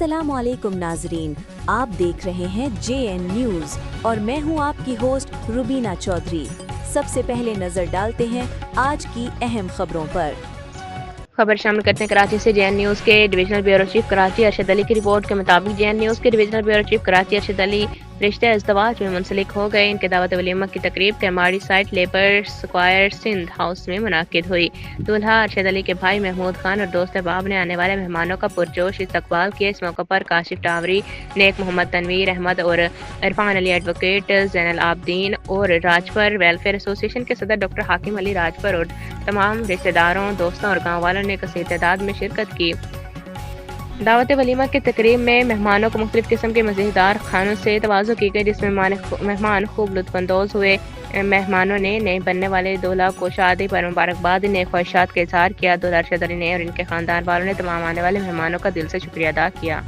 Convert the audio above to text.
अस्सलाम वालेकुम नाजरीन, आप देख रहे हैं JN न्यूज़ और मैं हूं आपकी होस्ट रुबीना चौधरी। सबसे पहले नजर डालते हैं आज की अहम खबरों पर। खबर शामिल करते हैं कराची से। JN न्यूज़ के divisional bureau chief Karachi Arshad Ali की रिपोर्ट के मुताबिक JN न्यूज़ के divisional bureau chief Karachi Arshad Ali रिश्ते अज़दवाज में मुंसलिक हो गए। इनके दावत वलीमा की तकरीब Keamari side Labour Square Sindh House में मुनाकिद हुई। दूल्हा अरशद अली के भाई महमूद खान और दोस्त अहबाब ने आने वाले मेहमानों का पुरजोश इस्तकबाल किया। इस मौके पर काशिफ टावरी, नेक मोहम्मद तनवीर अहमद और इरफान अली एडवोकेट, जैनल आबदीन और राजपर वेलफेयर एसोसिएशन के सदर डॉक्टर हाकिम अली राजपर और तमाम रिश्तेदारों, दोस्तों और गाँव वालों ने कसीर तादाद में शिरकत की। दावत वलीमा की तकरीब में मेहमानों को मुख्तलिफ किस्म के मज़ेदार खानों से तवाज़ो की गई, जिसमें मेहमान खूब लुत्फ़अंदोज़ हुए। मेहमानों ने नए बनने वाले दूल्हा को शादी पर मुबारकबाद, नए ख्वाहिशात का इज़हार किया। दूल्हा अरशद अली ने और इनके ख़ानदान वालों ने तमाम आने वाले मेहमानों का दिल से शुक्रिया अदा किया।